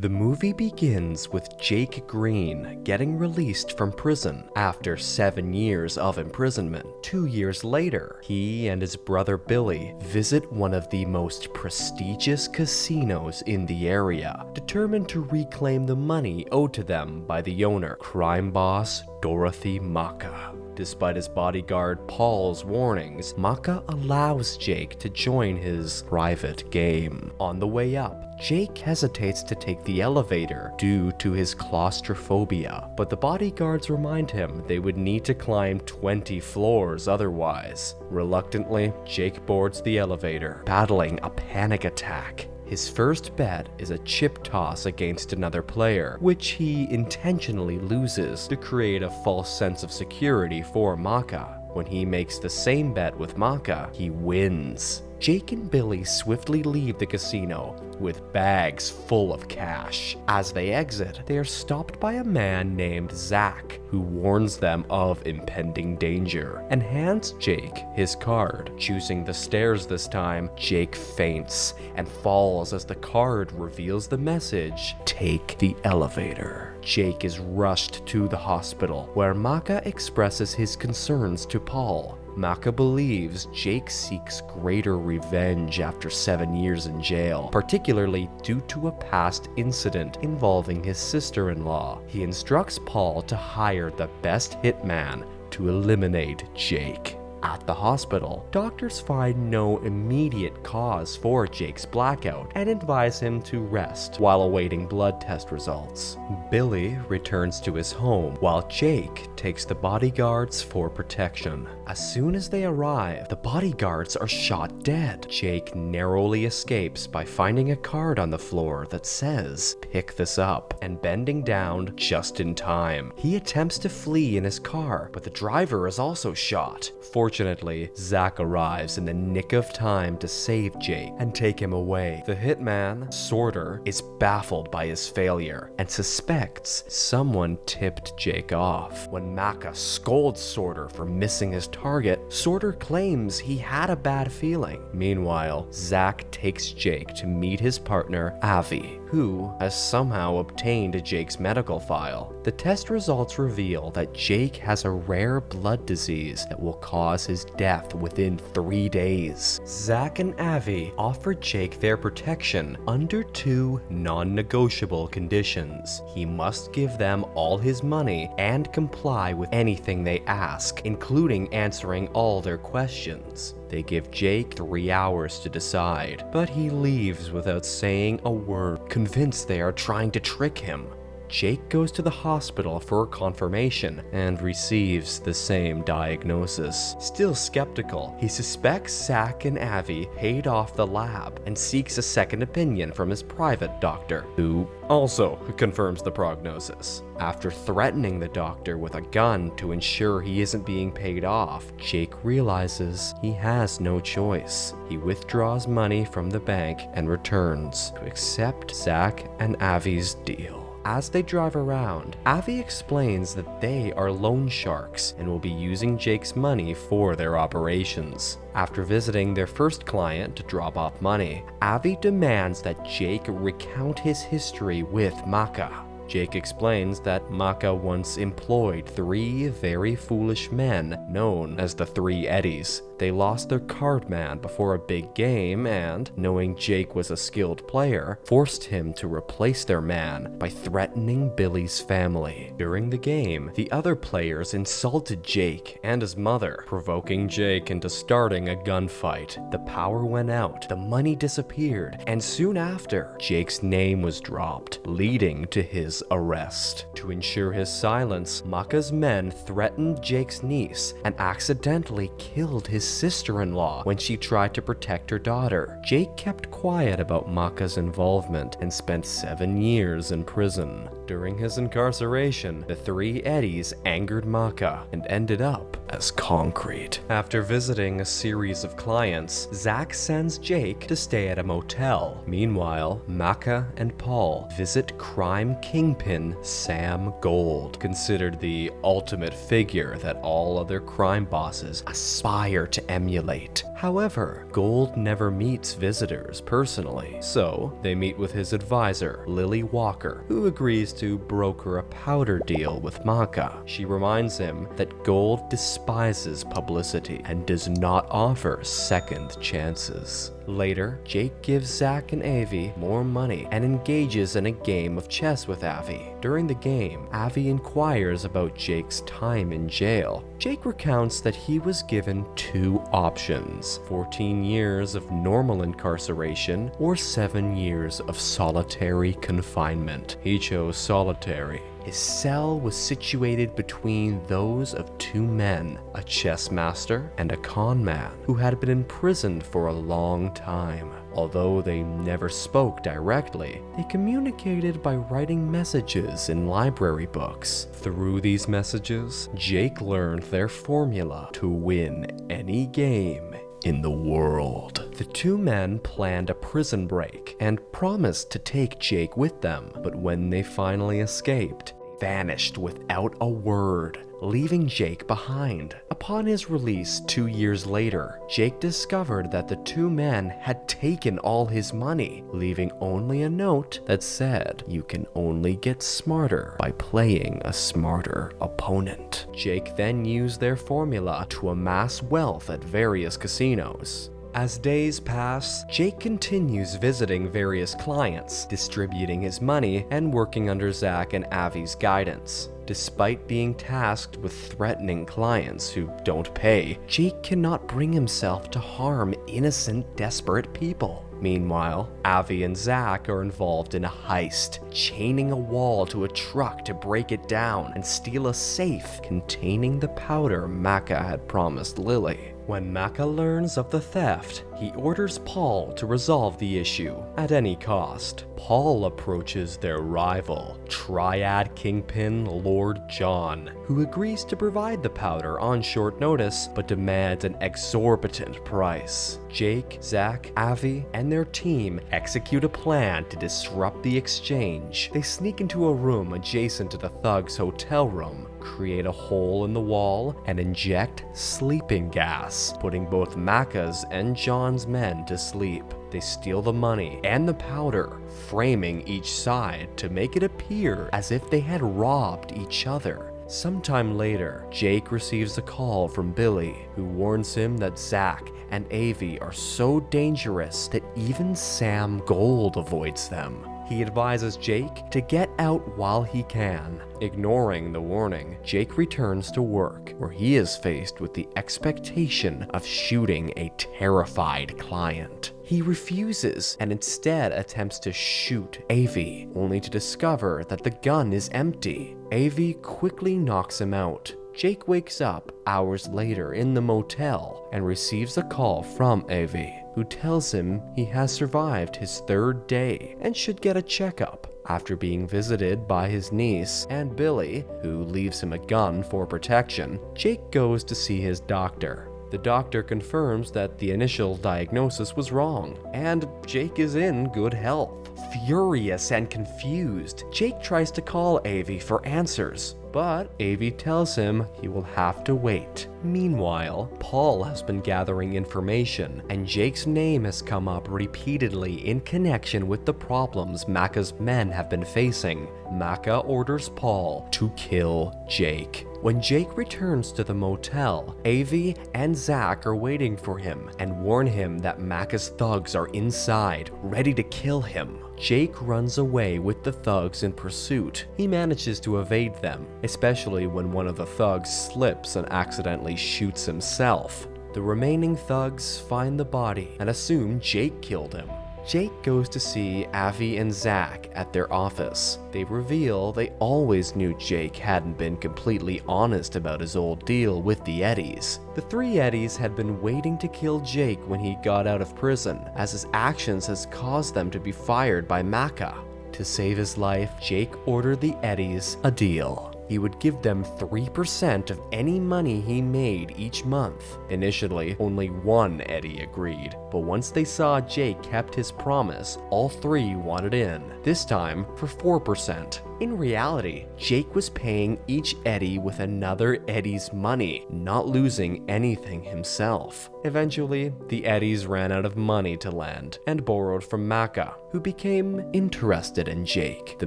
The movie begins with Jake Green getting released from prison after 7 years of imprisonment. 2 years later, he and his brother Billy visit one of the most prestigious casinos in the area, determined to reclaim the money owed to them by the owner, crime boss Dorothy Maka. Despite his bodyguard Paul's warnings, Maka allows Jake to join his private game. On the way up, Jake hesitates to take the elevator due to his claustrophobia, but the bodyguards remind him they would need to climb 20 floors otherwise. Reluctantly, Jake boards the elevator, battling a panic attack. His first bet is a chip toss against another player, which he intentionally loses to create a false sense of security for Maka. When he makes the same bet with Maka, he wins. Jake and Billy swiftly leave the casino with bags full of cash. As they exit, they are stopped by a man named Zach, who warns them of impending danger and hands Jake his card. Choosing the stairs this time, Jake faints and falls as the card reveals the message, "Take the elevator." Jake is rushed to the hospital, where Maka expresses his concerns to Paul. Maka believes Jake seeks greater revenge after 7 years in jail, particularly due to a past incident involving his sister-in-law. He instructs Paul to hire the best hitman to eliminate Jake. At the hospital, doctors find no immediate cause for Jake's blackout and advise him to rest while awaiting blood test results. Billy returns to his home while Jake takes the bodyguards for protection. As soon as they arrive, the bodyguards are shot dead. Jake narrowly escapes by finding a card on the floor that says, "Pick this up," and bending down just in time. He attempts to flee in his car, but the driver is also shot. Fortunately, Zach arrives in the nick of time to save Jake and take him away. The hitman, Sorter, is baffled by his failure and suspects someone tipped Jake off. When Maka scolds Sorter for missing his target, Sorter claims he had a bad feeling. Meanwhile, Zach takes Jake to meet his partner, Avi, who has somehow obtained Jake's medical file. The test results reveal that Jake has a rare blood disease that will cause his death within 3 days. Zach and Avi offer Jake their protection under 2 non-negotiable conditions. He must give them all his money and comply with anything they ask, including answering all their questions. They give Jake 3 hours to decide, but he leaves without saying a word, convinced they are trying to trick him. Jake goes to the hospital for confirmation and receives the same diagnosis. Still skeptical, he suspects Zach and Avi paid off the lab and seeks a second opinion from his private doctor, who also confirms the prognosis. After threatening the doctor with a gun to ensure he isn't being paid off, Jake realizes he has no choice. He withdraws money from the bank and returns to accept Zach and Avi's deal. As they drive around, Avi explains that they are loan sharks and will be using Jake's money for their operations. After visiting their first client to drop off money, Avi demands that Jake recount his history with Maka. Jake explains that Maka once employed 3 very foolish men known as the 3 Eddies. They lost their card man before a big game and, knowing Jake was a skilled player, forced him to replace their man by threatening Billy's family. During the game, the other players insulted Jake and his mother, provoking Jake into starting a gunfight. The power went out, the money disappeared, and soon after, Jake's name was dropped, leading to his arrest. To ensure his silence, Maka's men threatened Jake's niece and accidentally killed his sister-in-law when she tried to protect her daughter. Jake kept quiet about Maka's involvement and spent 7 years in prison. During his incarceration, the 3 Eddies angered Maka and ended up as concrete. After visiting a series of clients, Zach sends Jake to stay at a motel. Meanwhile, Maka and Paul visit crime kingpin Sam Gold, considered the ultimate figure that all other crime bosses aspire to emulate. However, Gold never meets visitors personally, so they meet with his advisor, Lily Walker, who agrees to broker a powder deal with Maka. She reminds him that Gold despises publicity and does not offer second chances. Later, Jake gives Zach and Avi more money and engages in a game of chess with Avi. During the game, Avi inquires about Jake's time in jail. Jake recounts that he was given two options: 14 years of normal incarceration or 7 years of solitary confinement. He chose solitary. His cell was situated between those of two men, a chess master and a con man, who had been imprisoned for a long time. Although they never spoke directly, they communicated by writing messages in library books. Through these messages, Jake learned their formula to win any game in the world. The two men planned a prison break and promised to take Jake with them, but when they finally escaped, they vanished without a word, leaving Jake behind. Upon his release 2 years later, Jake discovered that the two men had taken all his money, leaving only a note that said, "You can only get smarter by playing a smarter opponent." Jake then used their formula to amass wealth at various casinos. As days pass, Jake continues visiting various clients, distributing his money, and working under Zach and Avi's guidance. Despite being tasked with threatening clients who don't pay, Jake cannot bring himself to harm innocent, desperate people. Meanwhile, Avi and Zach are involved in a heist, chaining a wall to a truck to break it down and steal a safe containing the powder Maka had promised Lily. When Maka learns of the theft, he orders Paul to resolve the issue at any cost. Paul approaches their rival, Triad Kingpin Lord John, who agrees to provide the powder on short notice but demands an exorbitant price. Jake, Zach, Avi, and their team execute a plan to disrupt the exchange. They sneak into a room adjacent to the thugs' hotel room, create a hole in the wall, and inject sleeping gas, putting both Maka's and John's men to sleep. They steal the money and the powder, framing each side to make it appear as if they had robbed each other. Sometime later, Jake receives a call from Billy, who warns him that Zach and Avi are so dangerous that even Sam Gold avoids them. He advises Jake to get out while he can. Ignoring the warning, Jake returns to work, where he is faced with the expectation of shooting a terrified client. He refuses and instead attempts to shoot Avi, only to discover that the gun is empty. Avi quickly knocks him out. Jake wakes up hours later in the motel and receives a call from Avi, who tells him he has survived his 3rd day and should get a checkup. After being visited by his niece and Billy, who leaves him a gun for protection, Jake goes to see his doctor. The doctor confirms that the initial diagnosis was wrong, and Jake is in good health. Furious and confused, Jake tries to call Avi for answers, but Avi tells him he will have to wait. Meanwhile, Paul has been gathering information, and Jake's name has come up repeatedly in connection with the problems Maka's men have been facing. Maka orders Paul to kill Jake. When Jake returns to the motel, Avi and Zach are waiting for him and warn him that Maka's thugs are inside, ready to kill him. Jake runs away with the thugs in pursuit. He manages to evade them, especially when one of the thugs slips and accidentally shoots himself. The remaining thugs find the body and assume Jake killed him. Jake goes to see Avi and Zach at their office. They reveal they always knew Jake hadn't been completely honest about his old deal with the Eddies. The 3 Eddies had been waiting to kill Jake when he got out of prison, as his actions has caused them to be fired by Maka. To save his life, Jake ordered the Eddies a deal. He would give them 3% of any money he made each month. Initially, only one Eddie agreed, but once they saw Jake kept his promise, all 3 wanted in, this time for 4%. In reality, Jake was paying each Eddie with another Eddie's money, not losing anything himself. Eventually, the Eddies ran out of money to lend and borrowed from Maka, who became interested in Jake, the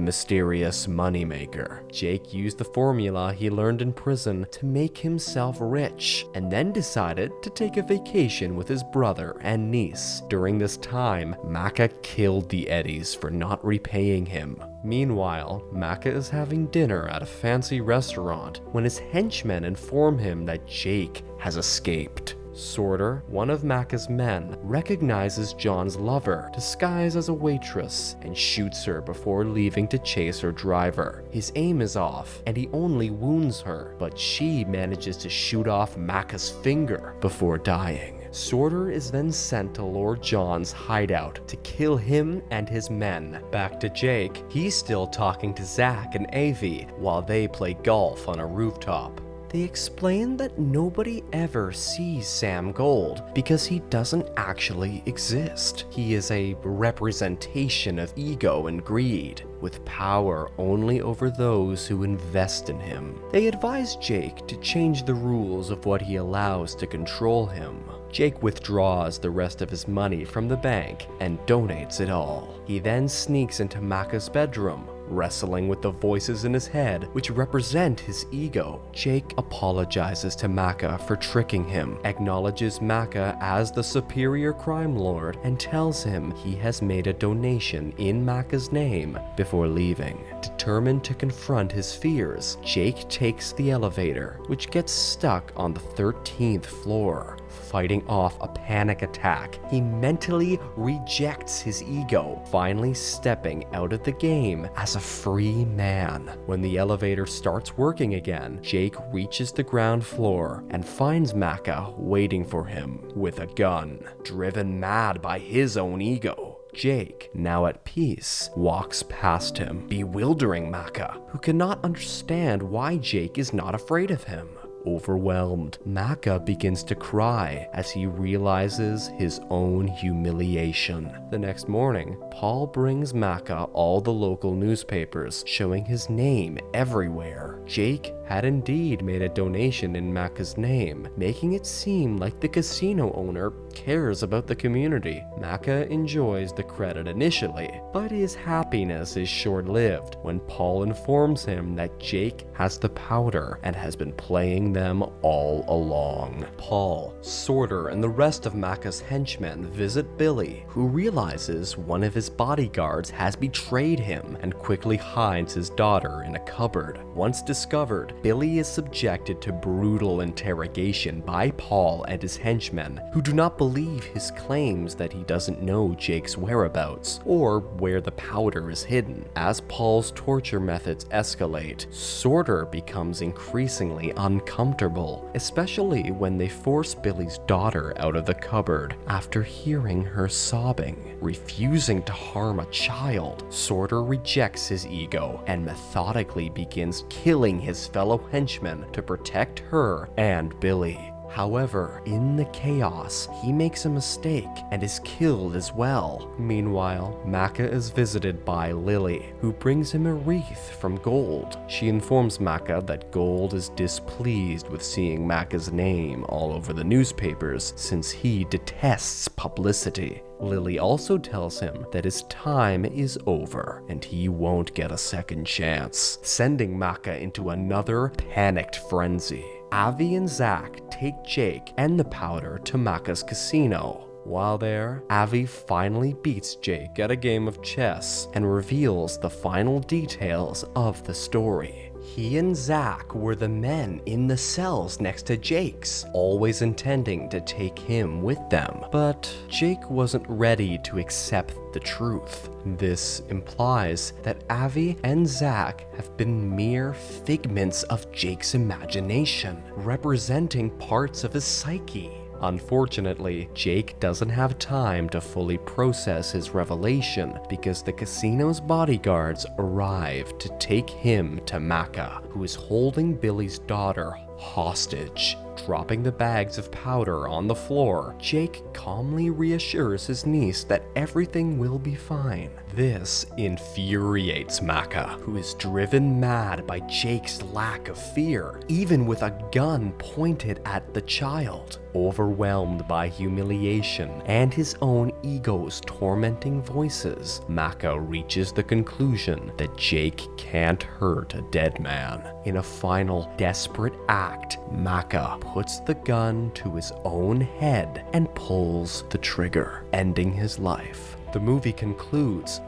mysterious moneymaker. Jake used the formula he learned in prison to make himself rich, and then decided to take a vacation with his brother and niece. During this time, Maka killed the Eddies for not repaying him. Meanwhile, Maka is having dinner at a fancy restaurant when his henchmen inform him that Jake has escaped. Sorter, one of Maka's men, recognizes John's lover, disguised as a waitress, and shoots her before leaving to chase her driver. His aim is off, and he only wounds her, but she manages to shoot off Maka's finger before dying. Sorter is then sent to Lord John's hideout to kill him and his men. Back to Jake, he's still talking to Zach and Avi while they play golf on a rooftop. They explain that nobody ever sees Sam Gold because he doesn't actually exist. He is a representation of ego and greed, with power only over those who invest in him. They advise Jake to change the rules of what he allows to control him. Jake withdraws the rest of his money from the bank and donates it all. He then sneaks into Maka's bedroom, wrestling with the voices in his head, which represent his ego. Jake apologizes to Maka for tricking him, acknowledges Maka as the superior crime lord, and tells him he has made a donation in Maka's name before leaving. Determined to confront his fears, Jake takes the elevator, which gets stuck on the 13th floor. Fighting off a panic attack, he mentally rejects his ego, finally stepping out of the game as a free man. When the elevator starts working again, Jake reaches the ground floor and finds Maka waiting for him with a gun. Driven mad by his own ego, Jake, now at peace, walks past him, bewildering Maka, who cannot understand why Jake is not afraid of him. Overwhelmed, Maka begins to cry as he realizes his own humiliation. The next morning, Paul brings Maka all the local newspapers, showing his name everywhere. Jake had indeed made a donation in Maka's name, making it seem like the casino owner cares about the community. Maka enjoys the credit initially, but his happiness is short-lived when Paul informs him that Jake has the powder and has been playing them all along. Paul, Sorter, and the rest of Maka's henchmen visit Billy, who realizes one of his bodyguards has betrayed him and quickly hides his daughter in a cupboard. Once discovered, Billy is subjected to brutal interrogation by Paul and his henchmen, who do not believe his claims that he doesn't know Jake's whereabouts or where the powder is hidden. As Paul's torture methods escalate, Sorter becomes increasingly uncomfortable, especially when they force Billy's daughter out of the cupboard after hearing her sobbing. Refusing to harm a child, Sorter rejects his ego and methodically begins killing his fellow henchmen to protect her and Billy. However, in the chaos, he makes a mistake and is killed as well. Meanwhile, Maka is visited by Lily, who brings him a wreath from Gold. She informs Maka that Gold is displeased with seeing Maka's name all over the newspapers since he detests publicity. Lily also tells him that his time is over and he won't get a second chance, sending Maka into another panicked frenzy. Avi and Zach take Jake and the powder to Maka's casino. While there, Avi finally beats Jake at a game of chess and reveals the final details of the story. He and Zach were the men in the cells next to Jake's, always intending to take him with them. But Jake wasn't ready to accept the truth. This implies that Avi and Zach have been mere figments of Jake's imagination, representing parts of his psyche. Unfortunately, Jake doesn't have time to fully process his revelation because the casino's bodyguards arrive to take him to Maka, who is holding Billy's daughter hostage. Dropping the bags of powder on the floor, Jake calmly reassures his niece that everything will be fine. This infuriates Maka, who is driven mad by Jake's lack of fear, even with a gun pointed at the child. Overwhelmed by humiliation and his own ego's tormenting voices, Maka reaches the conclusion that Jake can't hurt a dead man. In a final desperate act, Maka puts the gun to his own head and pulls the trigger, ending his life. The movie concludes.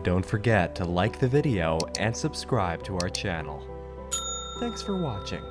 Don't forget to like the video and subscribe to our channel. Thanks for watching.